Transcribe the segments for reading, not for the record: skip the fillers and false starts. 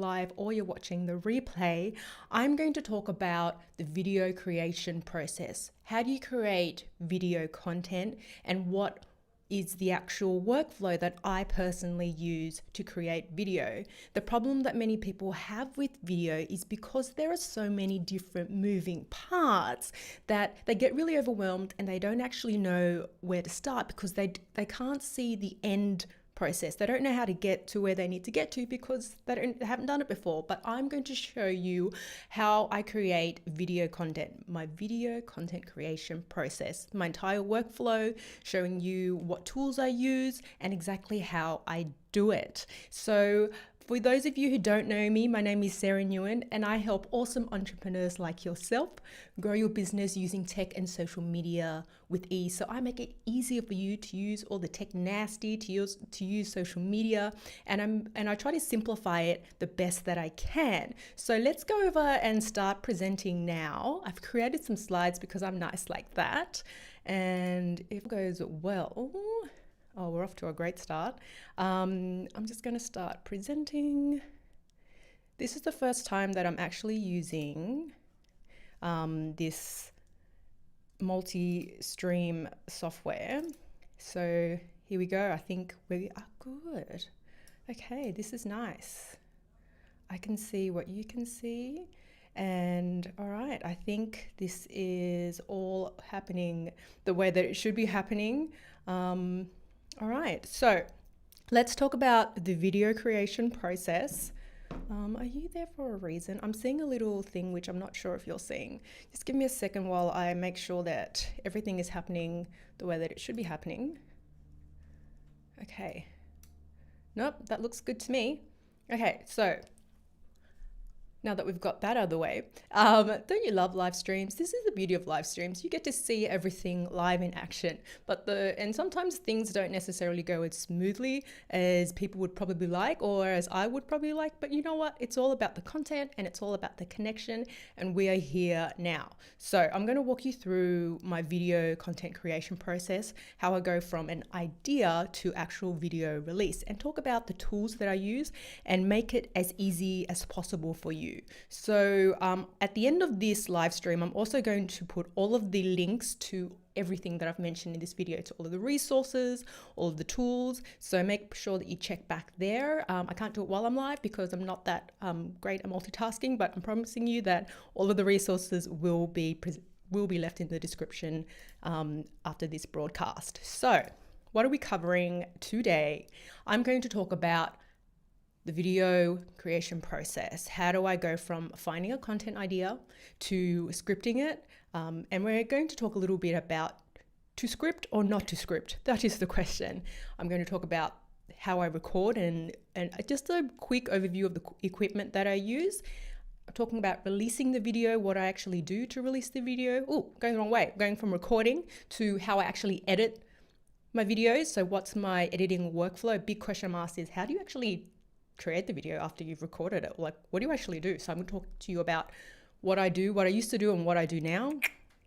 live or you're watching the replay, I'm going to talk about the video creation process. How do you create video content, and what is the actual workflow that I personally use to create video? The problem that many people have with video is because there are so many different moving parts that they get really overwhelmed and they don't actually know where to start because they can't see the end process. They don't know how to get to where they need to get to because they haven't done it before. But I'm going to show you how I create video content, my video content creation process, my entire workflow, showing you what tools I use and exactly how I do it. So for those of you who don't know me, my name is Sara Nguyen, and I help awesome entrepreneurs like yourself grow your business using tech and social media with ease. So I make it easier for you to use all the tech nasty, to use social media, and I try to simplify it the best that I can. So let's go over and start presenting now. I've created some slides because I'm nice like that, and if it goes well, oh, we're off to a great start. I'm just going to start presenting. This is the first time that I'm actually using this multi-stream software. So here we go. I think we are good. Okay, this is nice. I can see what you can see. And all right, I think this is all happening the way that it should be happening. All right, so let's talk about the video creation process. Are you there for a reason? I'm seeing a little thing which I'm not sure if you're seeing. Just give me a second while I make sure that everything is happening the way that it should be happening. Okay. Nope, that looks good to me. Okay, so now that we've got that out of the way, don't you love live streams? This is the beauty of live streams. You get to see everything live in action, and sometimes things don't necessarily go as smoothly as people would probably like, or as I would probably like, but you know what? It's all about the content and it's all about the connection, and we are here now. So I'm going to walk you through my video content creation process, how I go from an idea to actual video release, and talk about the tools that I use and make it as easy as possible for you. So at the end of this live stream, I'm also going to put all of the links to everything that I've mentioned in this video, to all of the resources, all of the tools. So make sure that you check back there. I can't do it while I'm live because I'm not that great at multitasking, but I'm promising you that all of the resources will be left in the description after this broadcast. So what are we covering today? I'm going to talk about the video creation process. How do I go from finding a content idea to scripting it? And we're going to talk a little bit about to script or not to script. That is the question. I'm going to talk about how I record and just a quick overview of the equipment that I use. I'm talking about releasing the video, what I actually do to release the video. Oh, going the wrong way. Going from recording to how I actually edit my videos. So what's my editing workflow? A big question I'm asked is, how do you actually create the video after you've recorded it? Like, what do you actually do? So I'm going to talk to you about what I do, what I used to do, and what I do now.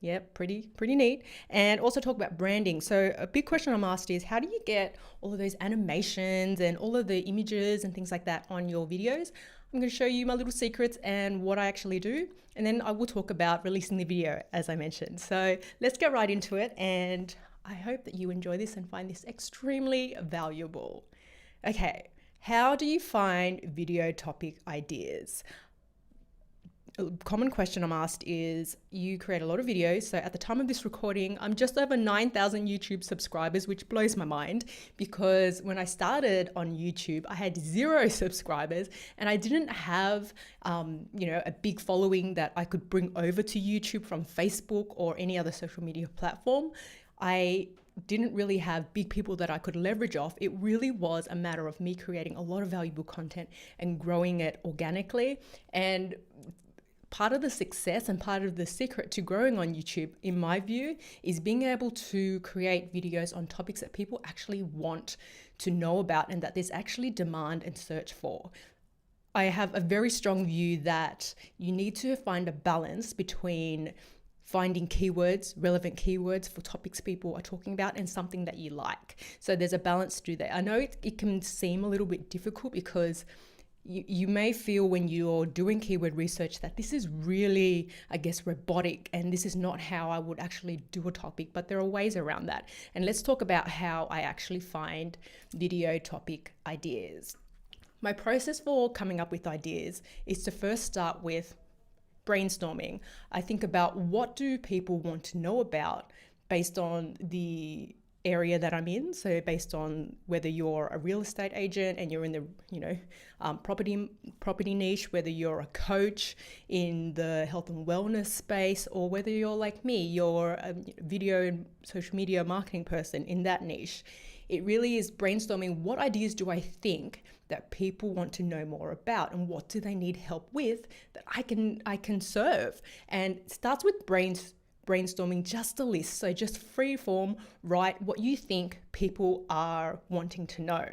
Yeah, pretty neat. And also talk about branding. So a big question I'm asked is, how do you get all of those animations and all of the images and things like that on your videos? I'm going to show you my little secrets and what I actually do. And then I will talk about releasing the video, as I mentioned. So let's get right into it. And I hope that you enjoy this and find this extremely valuable. Okay. How do you find video topic ideas? A common question I'm asked is, you create a lot of videos. So at the time of this recording, I'm just over 9,000 YouTube subscribers, which blows my mind because when I started on YouTube, I had 0 subscribers and I didn't have, a big following that I could bring over to YouTube from Facebook or any other social media platform. I didn't really have big people that I could leverage off. It really was a matter of me creating a lot of valuable content and growing it organically. And part of the success and part of the secret to growing on YouTube, in my view, is being able to create videos on topics that people actually want to know about and that there's actually demand and search for. I have a very strong view that you need to find a balance between finding keywords, relevant keywords for topics people are talking about, and something that you like. So there's a balance to do that. I know it can seem a little bit difficult because you may feel when you're doing keyword research that this is really, I guess, robotic, and this is not how I would actually do a topic, but there are ways around that. And let's talk about how I actually find video topic ideas. My process for coming up with ideas is to first start with brainstorming. I think about what do people want to know about based on the area that I'm in. So based on whether you're a real estate agent and you're in the property niche, whether you're a coach in the health and wellness space, or whether you're like me, you're a video and social media marketing person in that niche. It really is brainstorming, what ideas do I think that people want to know more about, and what do they need help with that I can serve. And it starts with brainstorming just a list. So just free form, write what you think people are wanting to know.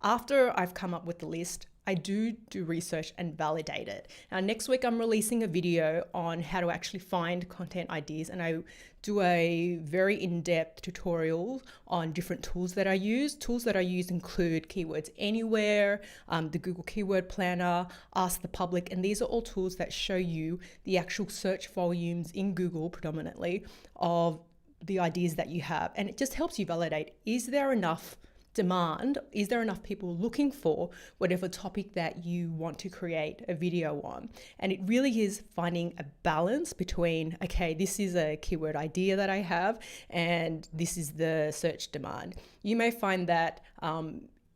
After I've come up with the list, I do research and validate it. Now, next week I'm releasing a video on how to actually find content ideas, and I do a very in-depth tutorial on different tools that I use. Tools that I use include Keywords Anywhere, the Google Keyword Planner, Ask the Public, and these are all tools that show you the actual search volumes in Google predominantly of the ideas that you have. And it just helps you validate, is there enough demand? Is there enough people looking for whatever topic that you want to create a video on? And it really is finding a balance between, okay, this is a keyword idea that I have, and this is the search demand. You may find that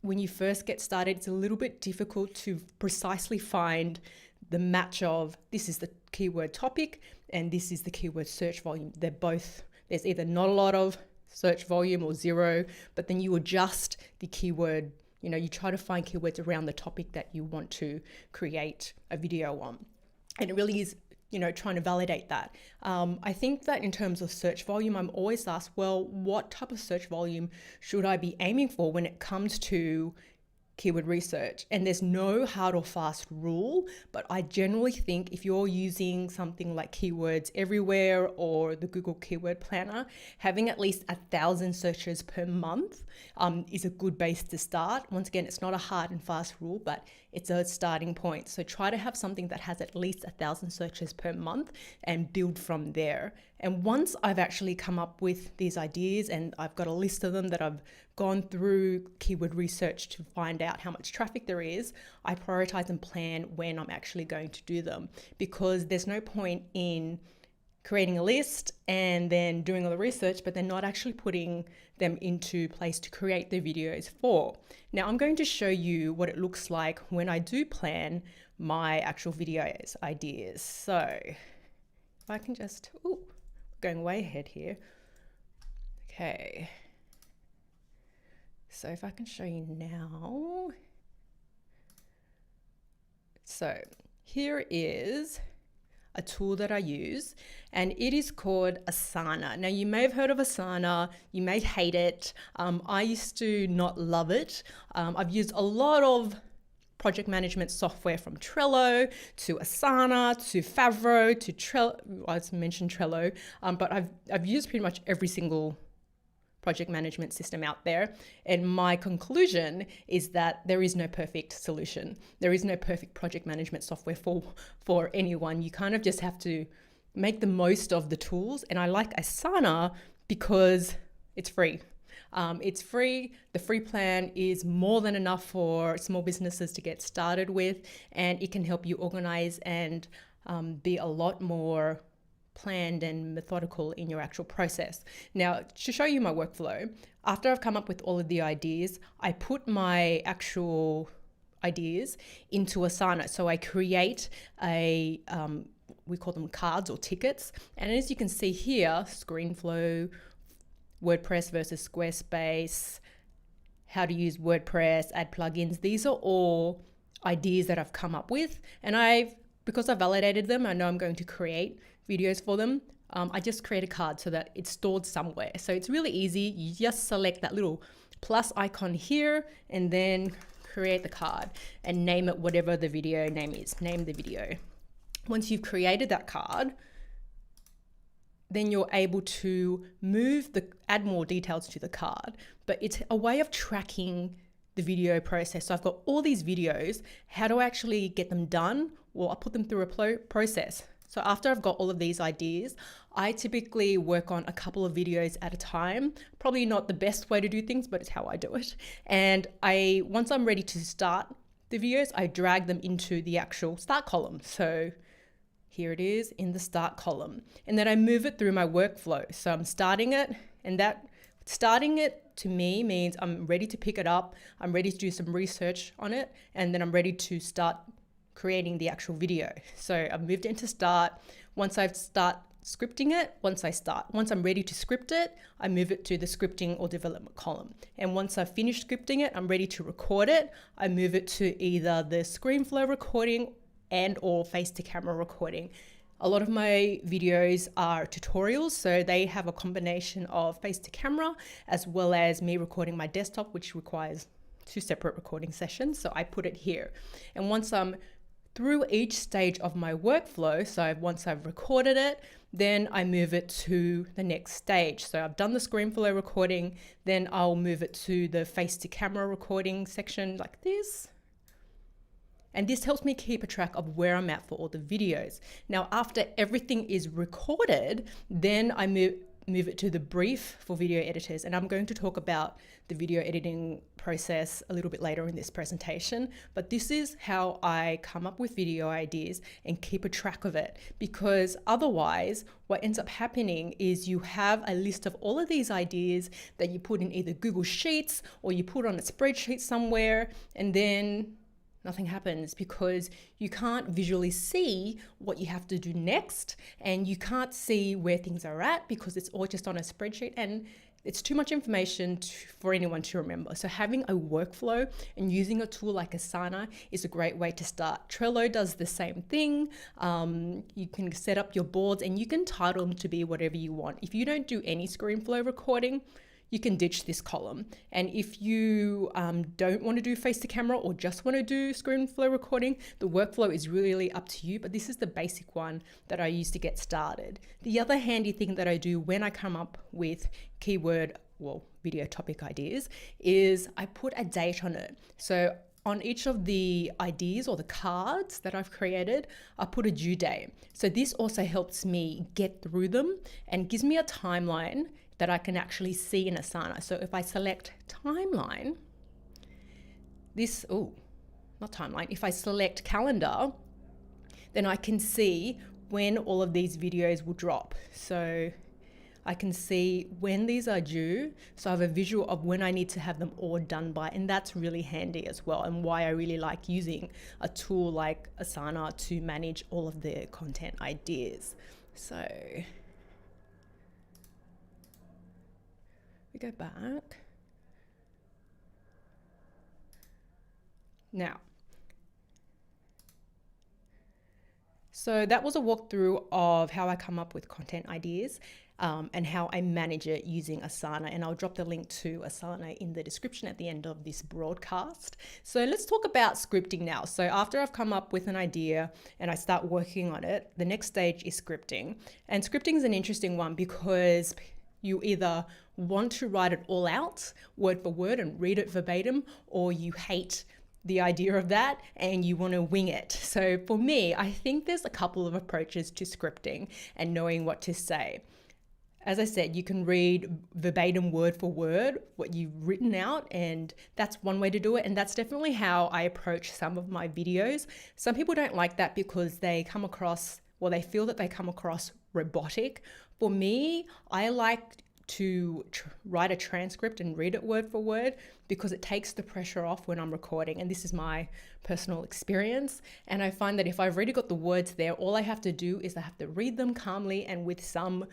when you first get started, it's a little bit difficult to precisely find the match of this is the keyword topic and this is the keyword search volume. There's either not a lot of search volume or zero, but then you adjust the keyword, you try to find keywords around the topic that you want to create a video on. And it really is, trying to validate that. I think that in terms of search volume, I'm always asked, well, what type of search volume should I be aiming for when it comes to keyword research? And there's no hard or fast rule, but I generally think if you're using something like Keywords Everywhere or the Google Keyword Planner, having at least 1,000 searches per month is a good base to start. Once again, it's not a hard and fast rule, but it's a starting point. So try to have something that has at least 1,000 searches per month and build from there. And once I've actually come up with these ideas and I've got a list of them that I've gone through keyword research to find out how much traffic there is, I prioritize and plan when I'm actually going to do them, because there's no point in creating a list and then doing all the research, but then not actually putting them into place to create the videos for. Now, I'm going to show you what it looks like when I do plan my actual videos ideas. So if I can just, going way ahead here. Okay. So if I can show you now. So here is a tool that I use, and it is called Asana. Now, you may have heard of Asana, you may hate it. I used to not love it. I've used a lot of project management software, from Trello to Asana to Favro to Trello. I mentioned Trello, but I've used pretty much every single project management system out there. And my conclusion is that there is no perfect solution. There is no perfect project management software for anyone. You kind of just have to make the most of the tools. And I like Asana because it's free. It's free. The free plan is more than enough for small businesses to get started with, and it can help you organize and be a lot more planned and methodical in your actual process. Now, to show you my workflow, after I've come up with all of the ideas, I put my actual ideas into Asana. So I create we call them cards or tickets. And as you can see here, ScreenFlow, WordPress versus Squarespace, how to use WordPress, add plugins. These are all ideas that I've come up with. And because I validated them, I know I'm going to create videos for them. I just create a card so that it's stored somewhere. So it's really easy. You just select that little plus icon here and then create the card and name it whatever the video name is. Name the video. Once you've created that card, then you're able to add more details to the card. But it's a way of tracking the video process. So I've got all these videos. How do I actually get them done? Well, I put them through a process. So after I've got all of these ideas, I typically work on a couple of videos at a time. Probably not the best way to do things, but it's how I do it. And once I'm ready to start the videos, I drag them into the actual start column. So here it is in the start column. And then I move it through my workflow. So I'm starting it, and that starting it to me means I'm ready to pick it up. I'm ready to do some research on it, and then I'm ready to start creating the actual video. So I've moved into start. Once I start scripting it, once I'm ready to script it, I move it to the scripting or development column. And once I've finished scripting it, I'm ready to record it. I move it to either the ScreenFlow recording and or face to camera recording. A lot of my videos are tutorials, so they have a combination of face to camera as well as me recording my desktop, which requires 2 separate recording sessions. So I put it here. And once I'm through each stage of my workflow, so once I've recorded it, then I move it to the next stage. So I've done the ScreenFlow recording, then I'll move it to the face to camera recording section like this. And this helps me keep a track of where I'm at for all the videos. Now, after everything is recorded, then I move it to the brief for video editors. And I'm going to talk about the video editing process a little bit later in this presentation. But this is how I come up with video ideas and keep a track of it. Because otherwise, what ends up happening is you have a list of all of these ideas that you put in either Google Sheets or you put on a spreadsheet somewhere, and then nothing happens because you can't visually see what you have to do next, and you can't see where things are at because it's all just on a spreadsheet and it's too much information for anyone to remember. So having a workflow and using a tool like Asana is a great way to start. Trello does the same thing. You can set up your boards and you can title them to be whatever you want. If you don't do any ScreenFlow recording, you can ditch this column. And if you don't want to do face to camera or just want to do ScreenFlow recording, the workflow is really up to you, but this is the basic one that I use to get started. The other handy thing that I do when I come up with video topic ideas is I put a date on it. So on each of the ideas or the cards that I've created, I put a due date. So this also helps me get through them and gives me a timeline that I can actually see in Asana. So if I select timeline, if I select calendar, then I can see when all of these videos will drop. So I can see when these are due. So I have a visual of when I need to have them all done by, and that's really handy as well, and why I really like using a tool like Asana to manage all of the content ideas. So we go back. Now, so that was a walkthrough of how I come up with content ideas and how I manage it using Asana. And I'll drop the link to Asana in the description at the end of this broadcast. So let's talk about scripting now. So after I've come up with an idea and I start working on it, the next stage is scripting. And scripting is an interesting one because you either want to write it all out, word for word, and read it verbatim, or you hate the idea of that and you want to wing it. So for me, I think there's a couple of approaches to scripting and knowing what to say. As I said, you can read verbatim word for word what you've written out, and that's one way to do it. And that's definitely how I approach some of my videos. Some people don't like that because they feel that they come across robotic. For me, I like to write a transcript and read it word for word because it takes the pressure off when I'm recording. And this is my personal experience. And I find that if I've already got the words there, all I have to do is I have to read them calmly and with some,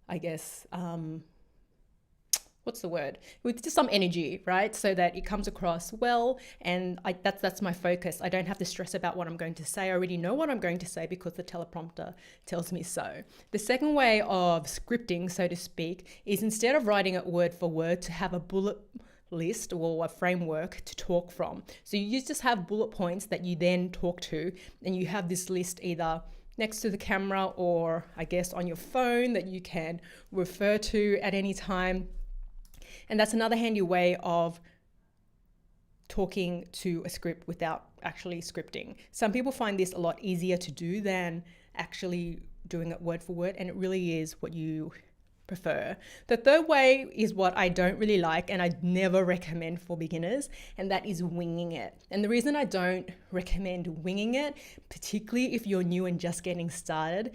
with just some energy, right? So that it comes across well, and that's my focus. I don't have to stress about what I'm going to say. I already know what I'm going to say because the teleprompter tells me so. The second way of scripting, so to speak, is instead of writing it word for word, to have a bullet list or a framework to talk from. So you just have bullet points that you then talk to, and you have this list either next to the camera or I guess on your phone that you can refer to at any time. And that's another handy way of talking to a script without actually scripting. Some people find this a lot easier to do than actually doing it word for word, and it really is what you prefer. The third way is what I don't really like and I never recommend for beginners, and that is winging it. And the reason I don't recommend winging it, particularly if you're new and just getting started,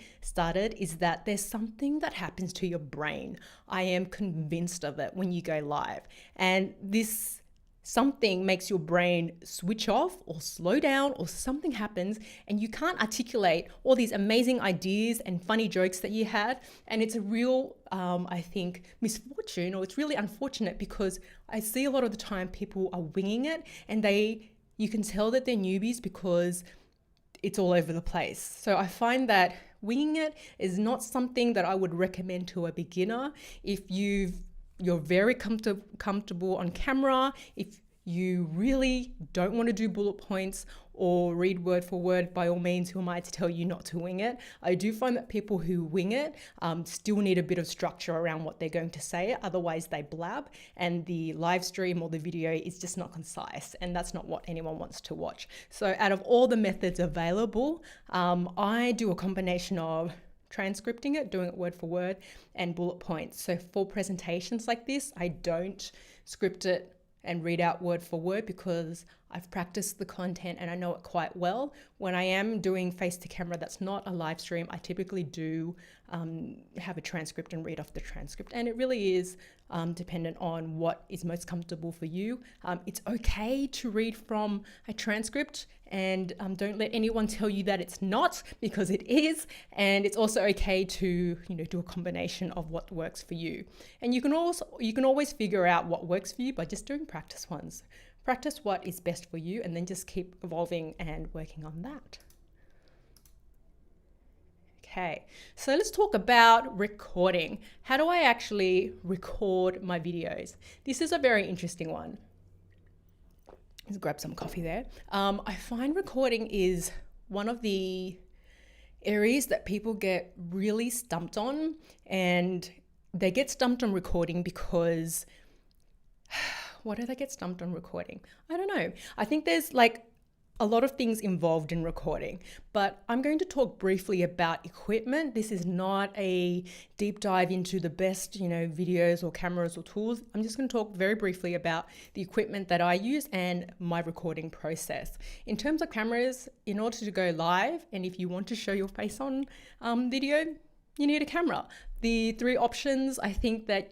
is that there's something that happens to your brain. I am convinced of it when you go live. And this something makes your brain switch off or slow down, or something happens and you can't articulate all these amazing ideas and funny jokes that you had. And it's a real, I think, misfortune, or it's really unfortunate, because I see a lot of the time people are winging it and you can tell that they're newbies because it's all over the place. So I find that winging it is not something that I would recommend to a beginner. If you're very comfortable on camera, if you really don't want to do bullet points or read word for word, by all means, who am I to tell you not to wing it? I do find that people who wing it still need a bit of structure around what they're going to say. Otherwise they blab and the live stream or the video is just not concise, and that's not what anyone wants to watch. So out of all the methods available, I do a combination of transcripting it, doing it word for word, and bullet points. So for presentations like this, I don't script it and read out word for word because I've practiced the content and I know it quite well. When I am doing face to camera, that's not a live stream, I typically do have a transcript and read off the transcript. And it really is dependent on what is most comfortable for you. It's okay to read from a transcript, and don't let anyone tell you that it's not, because it is. And it's also okay to, do a combination of what works for you. And you can always figure out what works for you by just doing practice ones. Practice what is best for you and then just keep evolving and working on that. Okay, so let's talk about recording. How do I actually record my videos? This is a very interesting one. Let's grab some coffee there. I find recording is one of the areas that people get really stumped on, and they get stumped on recording because why do they get stumped on recording? I don't know. I think there's a lot of things involved in recording, but I'm going to talk briefly about equipment. This is not a deep dive into the best, videos or cameras or tools. I'm just going to talk very briefly about the equipment that I use and my recording process. In terms of cameras, in order to go live, and if you want to show your face on video, you need a camera. The three options I think that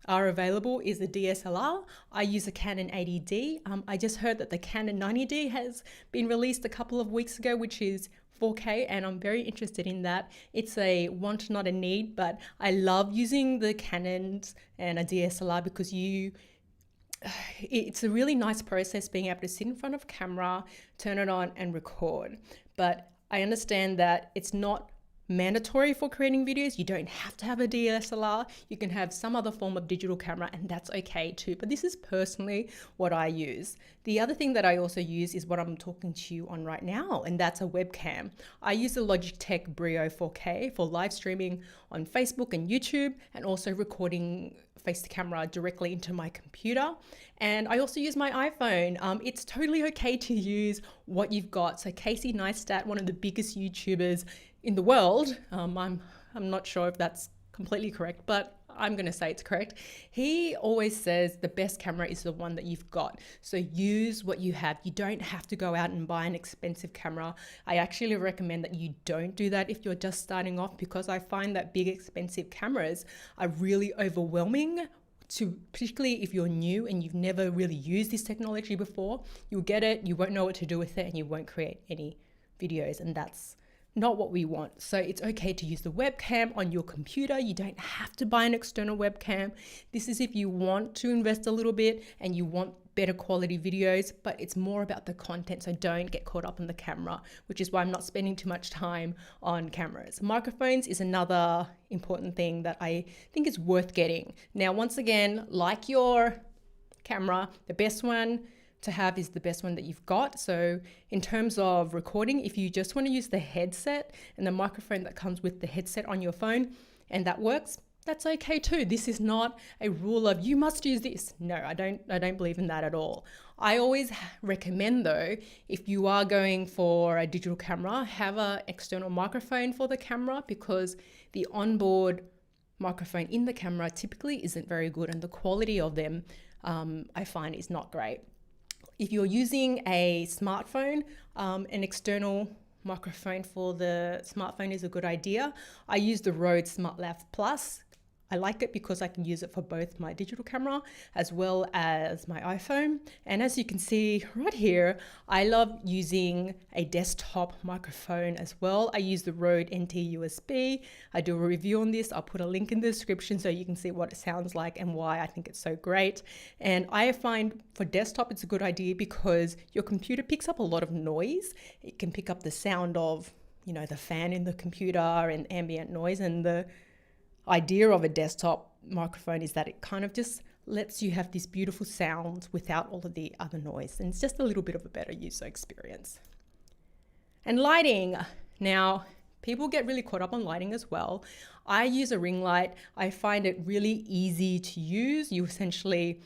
are available is the DSLR. I use a Canon 80D. I just heard that the Canon 90D has been released a couple of weeks ago, which is 4K, and I'm very interested in that. It's a want, not a need, but I love using the Canons and a DSLR because it's a really nice process being able to sit in front of camera, turn it on and record. But I understand that it's not mandatory for creating videos. You don't have to have a DSLR. You can have some other form of digital camera, and that's okay too. But this is personally what I use. The other thing that I also use is what I'm talking to you on right now, and that's a webcam. I use the Logitech Brio 4K for live streaming on Facebook and YouTube, and also recording face to camera directly into my computer. And I also use my iPhone. It's totally okay to use what you've got. So Casey Neistat, one of the biggest YouTubers in the world, I'm not sure if that's completely correct, but I'm going to say it's correct. He always says the best camera is the one that you've got. So use what you have. You don't have to go out and buy an expensive camera. I actually recommend that you don't do that if you're just starting off, because I find that big expensive cameras are really overwhelming, particularly if you're new and you've never really used this technology before. You'll get it, you won't know what to do with it, and you won't create any videos, and that's not what we want. So it's okay to use the webcam on your computer. You don't have to buy an external webcam. This is if you want to invest a little bit and you want better quality videos, but it's more about the content. So don't get caught up on the camera, which is why I'm not spending too much time on cameras. Microphones is another important thing that I think is worth getting. Now, once again, like your camera, the best one to have is the best one that you've got. So in terms of recording, if you just want to use the headset and the microphone that comes with the headset on your phone, and that works, that's okay too. This is not a rule of you must use this. No, I don't believe in that at all. I always recommend though, if you are going for a digital camera, have an external microphone for the camera, because the onboard microphone in the camera typically isn't very good, and the quality of them I find is not great. If you're using a smartphone, an external microphone for the smartphone is a good idea. I use the Rode SmartLav Plus. I like it because I can use it for both my digital camera as well as my iPhone. And as you can see right here, I love using a desktop microphone as well. I use the Rode NT USB. I do a review on this. I'll put a link in the description so you can see what it sounds like and why I think it's so great. And I find for desktop, it's a good idea because your computer picks up a lot of noise. It can pick up the sound of, the fan in the computer and ambient noise, and the idea of a desktop microphone is that it kind of just lets you have this beautiful sound without all of the other noise, and it's just a little bit of a better user experience. And lighting. Now, people get really caught up on lighting as well. I use a ring light. I find it really easy to use. You essentially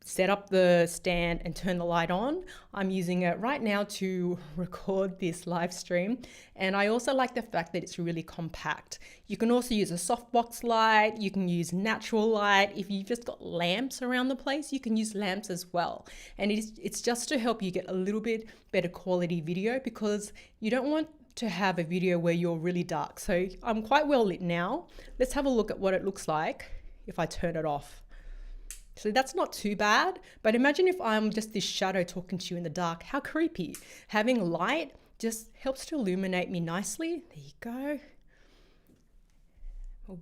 set up the stand and turn the light on. I'm using it right now to record this live stream. And I also like the fact that it's really compact. You can also use a softbox light. You can use natural light. If you've just got lamps around the place, you can use lamps as well. And it's just to help you get a little bit better quality video, because you don't want to have a video where you're really dark. So I'm quite well lit now. Let's have a look at what it looks like if I turn it off. So that's not too bad, but imagine if I'm just this shadow talking to you in the dark. How creepy. Having light just helps to illuminate me nicely. There you go.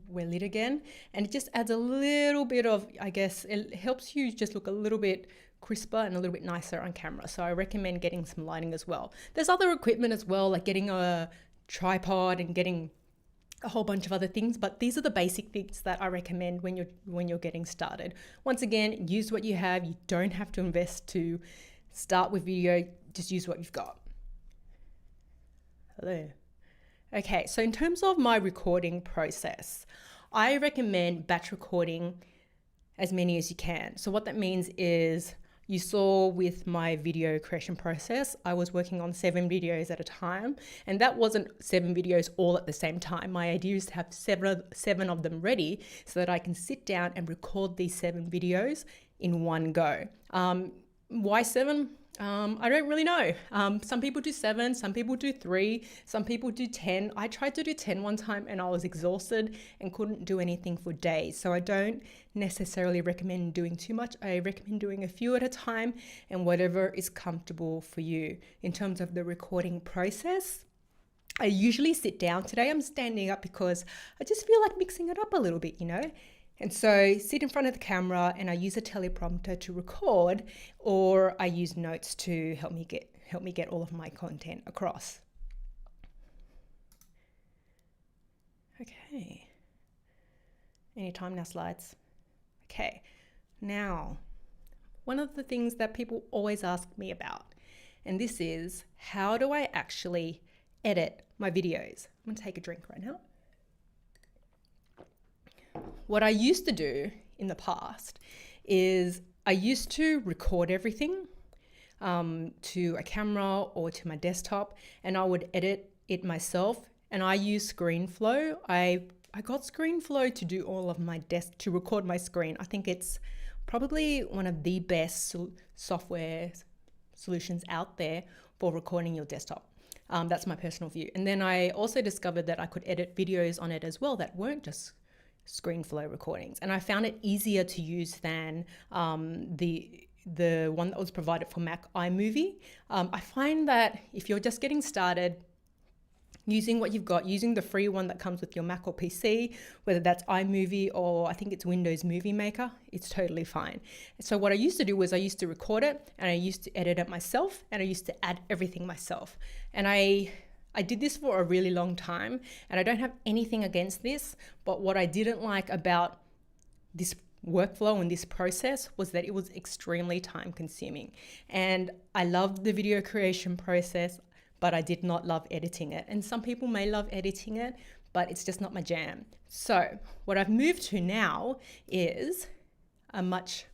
We're lit again. And it just adds a little bit of, it helps you just look a little bit crisper and a little bit nicer on camera. So I recommend getting some lighting as well. There's other equipment as well, like getting a tripod and getting a whole bunch of other things, but these are the basic things that I recommend when you're getting started. Once again, use what you have. You don't have to invest to start with video. Just use what you've got. Hello. Okay, so in terms of my recording process, I recommend batch recording as many as you can. So what that means is, you saw with my video creation process, I was working on 7 videos at a time, and that wasn't 7 videos all at the same time. My idea is to have seven of them ready so that I can sit down and record these 7 videos in one go. Why 7? I don't really know. Some people do 7, some people do 3, some people do 10. I tried to do 10 one time and I was exhausted and couldn't do anything for days. So I don't necessarily recommend doing too much. I recommend doing a few at a time and whatever is comfortable for you. In terms of the recording process, I usually sit down. Today I'm standing up because I just feel like mixing it up a little bit, And so sit in front of the camera and I use a teleprompter to record, or I use notes to help me get all of my content across. Okay. Any time now, slides? Okay. Now, one of the things that people always ask me about, and this is, how do I actually edit my videos? I'm going to take a drink right now. What I used to do in the past is I used to record everything to a camera or to my desktop, and I would edit it myself. And I use ScreenFlow. I got ScreenFlow to do all of my to record my screen. I think it's probably one of the best software solutions out there for recording your desktop. That's my personal view. And then I also discovered that I could edit videos on it as well that weren't just ScreenFlow recordings, and I found it easier to use than the one that was provided for Mac, iMovie. I find that if you're just getting started, using what you've got, using the free one that comes with your Mac or PC, whether that's iMovie or I think it's Windows Movie Maker, it's totally fine. So what I used to do was I used to record it and I used to edit it myself, and I used to add everything myself. And I did this for a really long time, and I don't have anything against this, but what I didn't like about this workflow and this process was that it was extremely time consuming. And I loved the video creation process, but I did not love editing it. And some people may love editing it, but it's just not my jam. So what I've moved to now is a much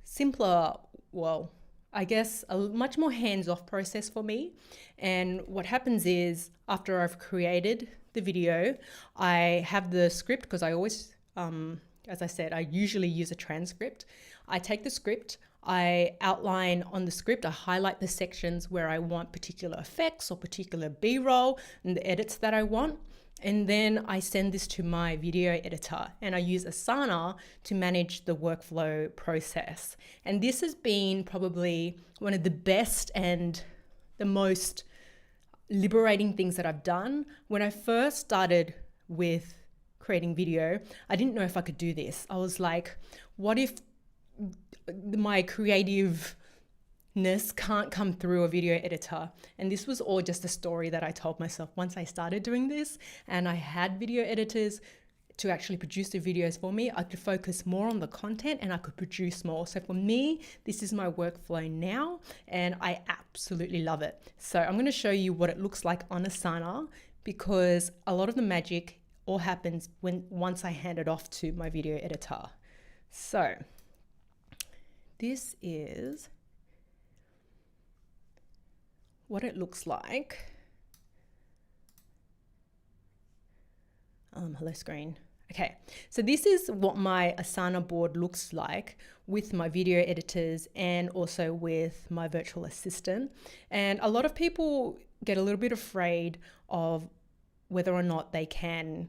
simpler, well, I guess a much more hands-off process for me. And what happens is after I've created the video, I have the script because I always, as I said, I usually use a transcript. I take the script, I outline on the script, I highlight the sections where I want particular effects or particular B-roll and the edits that I want. And then I send this to my video editor and I use Asana to manage the workflow process. And this has been probably one of the best and the most liberating things that I've done. When I first started with creating video, I didn't know if I could do this. I was like, what if my creativeness can't come through a video editor? And this was all just a story that I told myself once I started doing this and I had video editors to actually produce the videos for me. I could focus more on the content and I could produce more. So for me, this is my workflow now and I absolutely love it. So I'm going to show you what it looks like on Asana because a lot of the magic all happens once I hand it off to my video editor. So this is what it looks like. Hello screen. Okay, so this is what my Asana board looks like with my video editors and also with my virtual assistant. And a lot of people get a little bit afraid of whether or not they can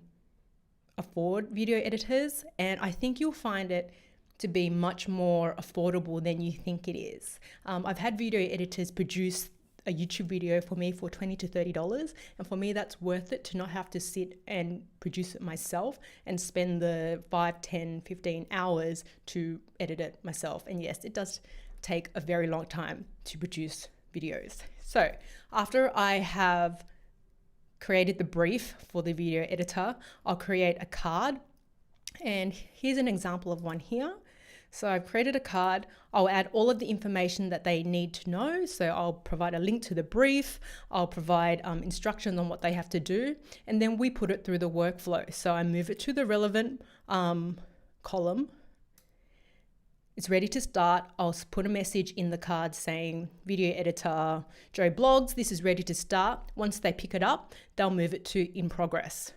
afford video editors. And I think you'll find it to be much more affordable than you think it is. I've had video editors produce a YouTube video for me for $20 to $30. And for me, that's worth it to not have to sit and produce it myself and spend the 5, 10, 15 hours to edit it myself. And yes, it does take a very long time to produce videos. So after I have created the brief for the video editor, I'll create a card. And here's an example of one here. So I've created a card. I'll add all of the information that they need to know. So I'll provide a link to the brief. I'll provide instructions on what they have to do. And then we put it through the workflow. So I move it to the relevant column. It's ready to start. I'll put a message in the card saying, video editor, Joe Blogs, this is ready to start. Once they pick it up, they'll move it to in progress.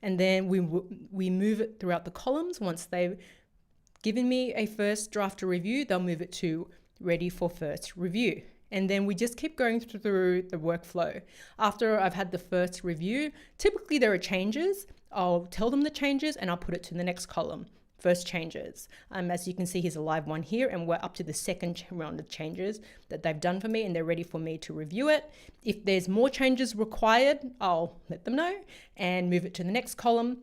And then we move it throughout the columns. Once they've given me a first draft to review, they'll move it to ready for first review. And then we just keep going through the workflow. After I've had the first review, typically there are changes. I'll tell them the changes and I'll put it to the next column, first changes. As you can see, here's a live one here and we're up to the second round of changes that they've done for me and they're ready for me to review it. If there's more changes required, I'll let them know and move it to the next column.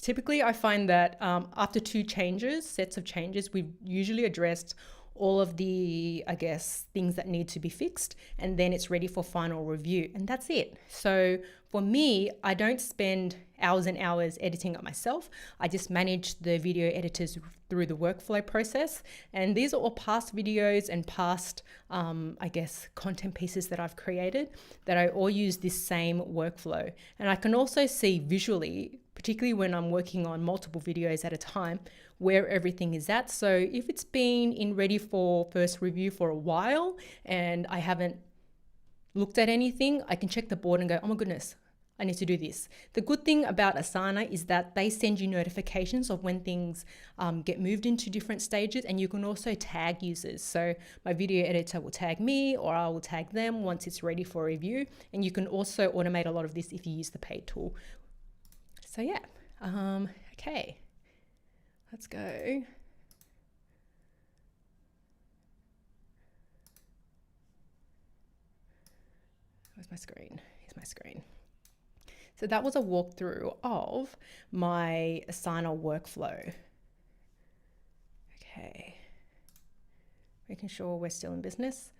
Typically, I find that after 2 sets of changes, we've usually addressed all of the, I guess, things that need to be fixed, and then it's ready for final review, and that's it. So for me, I don't spend hours and hours editing it myself. I just manage the video editors through the workflow process, and these are all past videos and past, I guess, content pieces that I've created that I all use this same workflow. And I can also see visually, particularly when I'm working on multiple videos at a time, where everything is at. So if it's been in ready for first review for a while and I haven't looked at anything, I can check the board and go, oh my goodness, I need to do this. The good thing about Asana is that they send you notifications of when things get moved into different stages, and you can also tag users. So my video editor will tag me or I will tag them once it's ready for review. And you can also automate a lot of this if you use the paid tool. So yeah, okay, let's go. Where's my screen? Here's my screen. So that was a walkthrough of my Asana workflow. Okay, making sure we're still in business.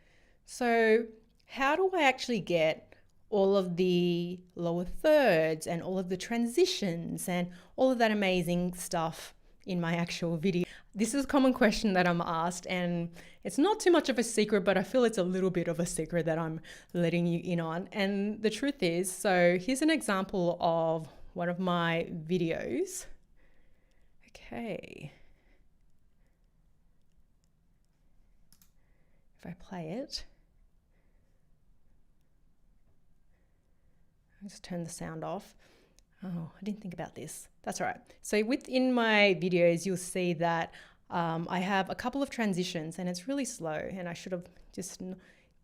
So how do I actually get all of the lower thirds and all of the transitions and all of that amazing stuff in my actual video? This is a common question that I'm asked, and it's not too much of a secret, but I feel it's a little bit of a secret that I'm letting you in on. And the truth is, so here's an example of one of my videos. Okay. If I play it, I'll just turn the sound off. Oh, I didn't think about this. That's all right. So within my videos, you'll see that I have a couple of transitions and it's really slow, and I should have just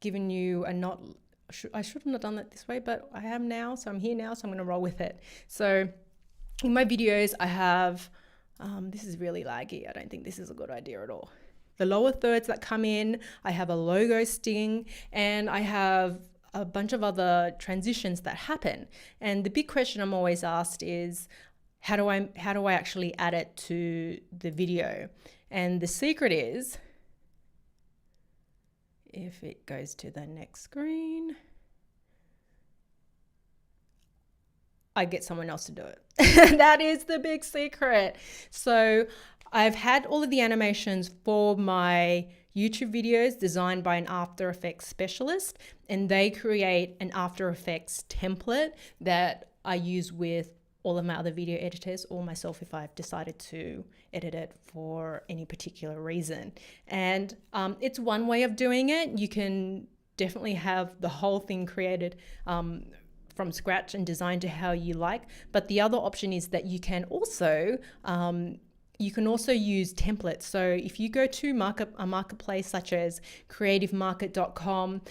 given you a not, I should have not done that this way, but I am now. So I'm here now, so I'm going to roll with it. So in my videos, I have, this is really laggy. I don't think this is a good idea at all. The lower thirds that come in, I have a logo sting, and I have a bunch of other transitions that happen. And the big question I'm always asked is, how do I actually add it to the video? And the secret is, if it goes to the next screen, I get someone else to do it. That is the big secret. So I've had all of the animations for my YouTube videos designed by an After Effects specialist, and they create an After Effects template that I use with all of my other video editors or myself if I've decided to edit it for any particular reason. And it's one way of doing it. You can definitely have the whole thing created from scratch and designed to how you like. But the other option is that you can also use templates. So if you go to a marketplace such as creativemarket.com,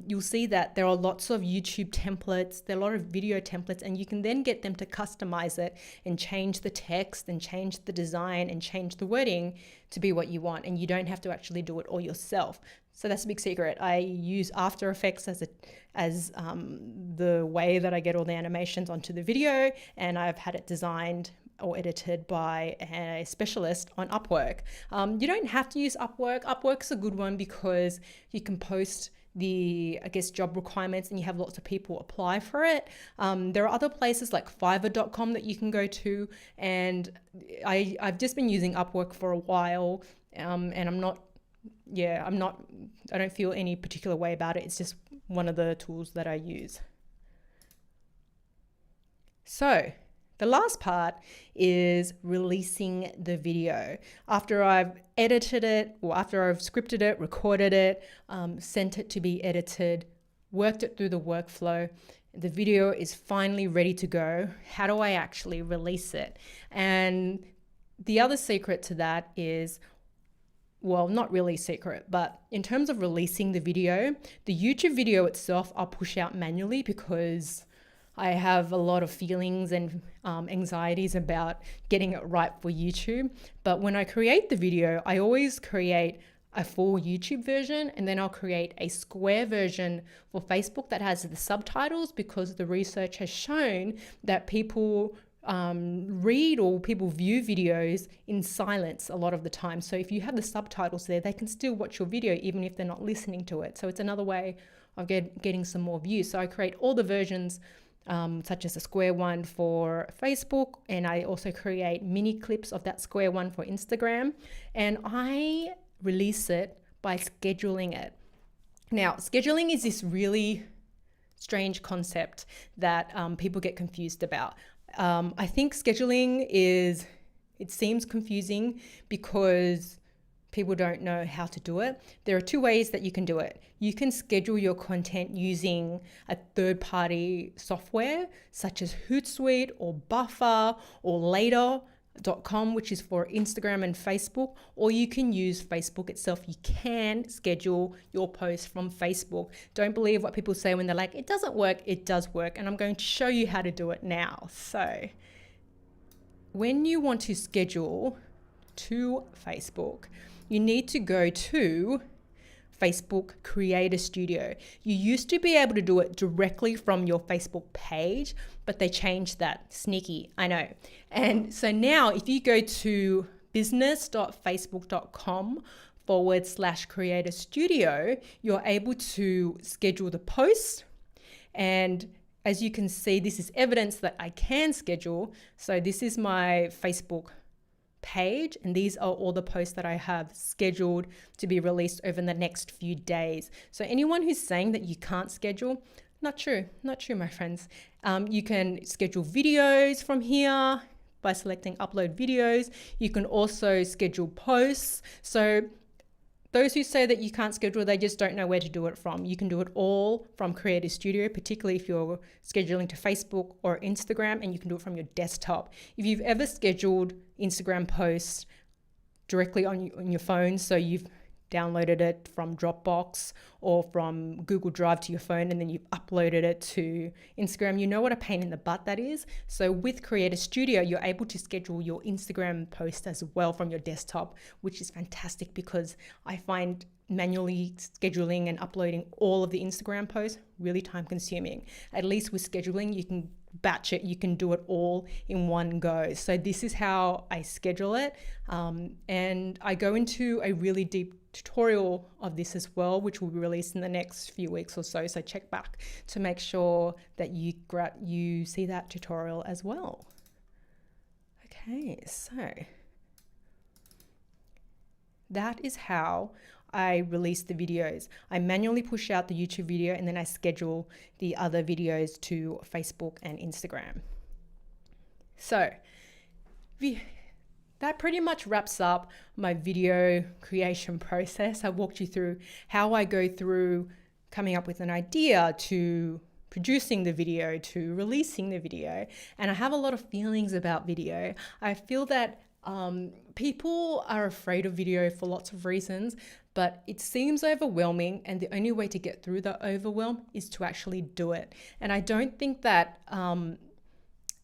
you'll see that there are lots of YouTube templates, there are a lot of video templates, and you can then get them to customize it and change the text and change the design and change the wording to be what you want. And you don't have to actually do it all yourself. So that's a big secret. I use After Effects as the way that I get all the animations onto the video, and I've had it designed or edited by a specialist on Upwork. You don't have to use Upwork. Upwork's a good one because you can post the, job requirements and you have lots of people apply for it. There are other places like Fiverr.com that you can go to, and I've just been using Upwork for a while, and I don't feel any particular way about it. It's just one of the tools that I use. So the last part is releasing the video. After I've edited it, or after I've scripted it, recorded it, sent it to be edited, worked it through the workflow, the video is finally ready to go. How do I actually release it? And the other secret to that is, well, not really secret, but in terms of releasing the video, the YouTube video itself I'll push out manually because I have a lot of feelings and anxieties about getting it right for YouTube. But when I create the video, I always create a full YouTube version, and then I'll create a square version for Facebook that has the subtitles, because the research has shown that people read or people view videos in silence a lot of the time. So if you have the subtitles there, they can still watch your video even if they're not listening to it. So it's another way of getting some more views. So I create all the versions, such as a square one for Facebook, and I also create mini clips of that square one for Instagram, and I release it by scheduling it. Now, scheduling is this really strange concept that people get confused about. I think scheduling it seems confusing because people don't know how to do it. There are two ways that you can do it. You can schedule your content using a third-party software such as Hootsuite or Buffer or Later.com, which is for Instagram and Facebook, or you can use Facebook itself. You can schedule your posts from Facebook. Don't believe what people say when they're like, it doesn't work. It does work, and I'm going to show you how to do it now. So when you want to schedule to Facebook, you need to go to Facebook Creator Studio. You used to be able to do it directly from your Facebook page, but they changed that. Sneaky, I know. And so now if you go to business.facebook.com/Creator Studio, you're able to schedule the posts. And as you can see, this is evidence that I can schedule. So this is my Facebook page, and these are all the posts that I have scheduled to be released over the next few days. So anyone who's saying that you can't schedule, not true, my friends. You can schedule videos from here by selecting upload videos. You can also schedule posts. So those who say that you can't schedule, they just don't know where to do it from. You can do it all from Creator Studio, particularly if you're scheduling to Facebook or Instagram, and you can do it from your desktop. If you've ever scheduled Instagram posts directly on your phone, so you've downloaded it from Dropbox or from Google Drive to your phone, and then you've uploaded it to Instagram, you know what a pain in the butt that is. So with Creator Studio, you're able to schedule your Instagram post as well from your desktop, which is fantastic because I find manually scheduling and uploading all of the Instagram posts really time consuming. At least with scheduling, you can batch it, you can do it all in one go. So this is how I schedule it, and I go into a really deep tutorial of this as well, which will be released in the next few weeks or so. So check back to make sure that you see that tutorial as well. Okay, so that is how I release the videos. I manually push out the YouTube video, and then I schedule the other videos to Facebook and Instagram. So that pretty much wraps up my video creation process. I walked you through how I go through coming up with an idea to producing the video to releasing the video. And I have a lot of feelings about video. I feel that people are afraid of video for lots of reasons, but it seems overwhelming, and the only way to get through the overwhelm is to actually do it. And I don't think that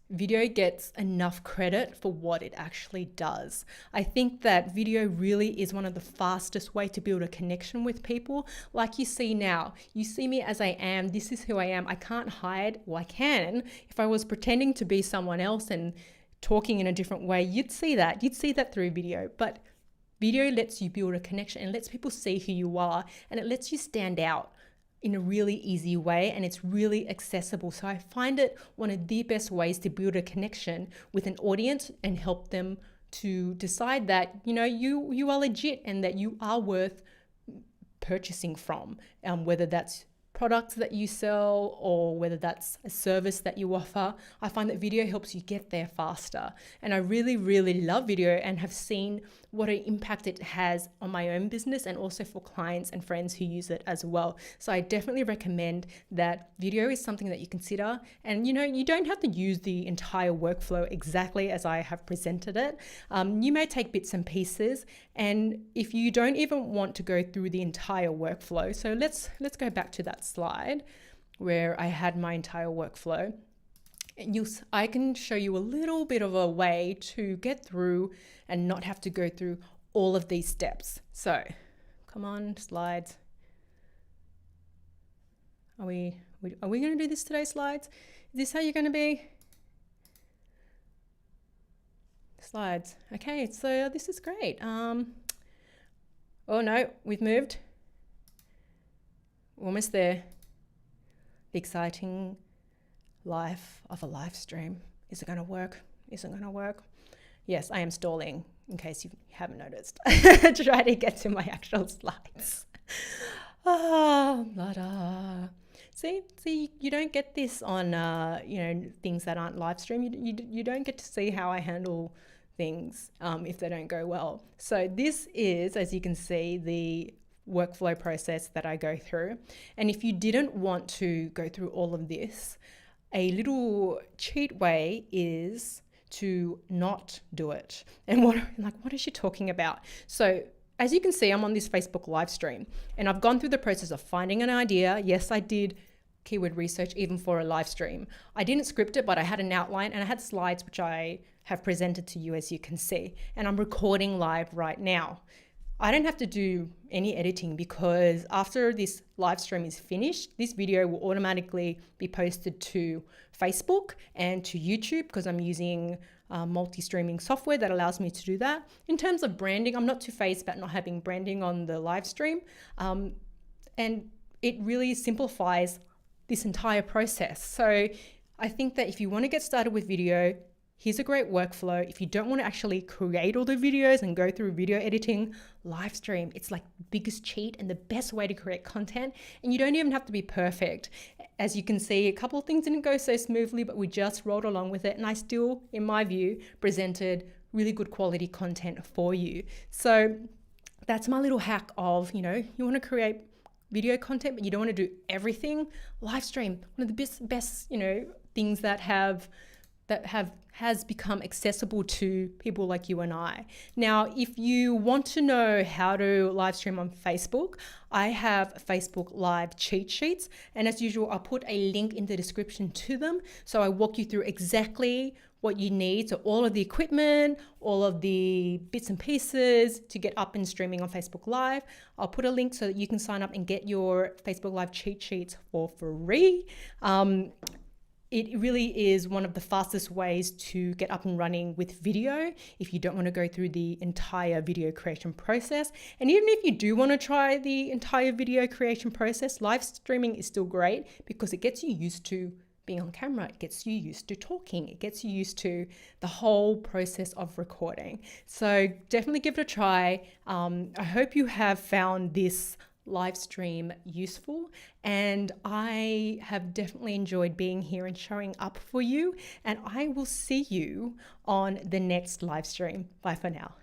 video gets enough credit for what it actually does. I think that video really is one of the fastest way to build a connection with people. Like you see now, you see me as I am, this is who I am. I can't hide, well I can. If I was pretending to be someone else and talking in a different way, you'd see that through video. But video lets you build a connection and lets people see who you are, and it lets you stand out in a really easy way, and it's really accessible. So I find it one of the best ways to build a connection with an audience and help them to decide that, you know, you are legit and that you are worth purchasing from, whether that's products that you sell or whether that's a service that you offer. I find that video helps you get there faster. And I really, really love video and have seen what an impact it has on my own business and also for clients and friends who use it as well. So I definitely recommend that video is something that you consider. And you know, you don't have to use the entire workflow exactly as I have presented it. You may take bits and pieces, and if you don't even want to go through the entire workflow, so let's go back to that slide where I had my entire workflow. I can show you a little bit of a way to get through and not have to go through all of these steps. So come on, slides. Are we going to do this today, slides? Is this how you're going to be? Slides. Okay, so this is great. Oh no, we've moved. We're almost there. The exciting life of a live stream. Is it going to work? Is it going to work? Yes, I am stalling, in case you haven't noticed. Try to get to my actual slides. See, you don't get this on things that aren't live stream. You don't get to see how I handle things if they don't go well. So this is, as you can see, the workflow process that I go through. And if you didn't want to go through all of this, a little cheat way is to not do it. And what is she talking about? So as you can see, I'm on this Facebook live stream and I've gone through the process of finding an idea. Yes, I did keyword research even for a live stream. I didn't script it, but I had an outline and I had slides which I have presented to you, as you can see, and I'm recording live right now. I don't have to do any editing because after this live stream is finished, this video will automatically be posted to Facebook and to YouTube because I'm using multi-streaming software that allows me to do that. In terms of branding, I'm not too phased about not having branding on the live stream. And it really simplifies this entire process. So I think that if you want to get started with video, Here's a great workflow. If you don't want to actually create all the videos and go through video editing, live stream. It's like the biggest cheat and the best way to create content. And you don't even have to be perfect. As you can see, a couple of things didn't go so smoothly, but we just rolled along with it. And I still, in my view, presented really good quality content for you. So that's my little hack of, you want to create video content, but you don't want to do everything. Live stream, one of the best, things that has become accessible to people like you and I. Now, if you want to know how to live stream on Facebook, I have Facebook Live cheat sheets. And as usual, I'll put a link in the description to them. So I walk you through exactly what you need. So all of the equipment, all of the bits and pieces to get up and streaming on Facebook Live. I'll put a link so that you can sign up and get your Facebook Live cheat sheets for free. It really is one of the fastest ways to get up and running with video if you don't want to go through the entire video creation process. And even if you do want to try the entire video creation process, live streaming is still great because it gets you used to being on camera, it gets you used to talking, it gets you used to the whole process of recording. So definitely give it a try. I hope you have found this live stream useful, and I have definitely enjoyed being here and showing up for you, and I will see you on the next live stream. Bye for now.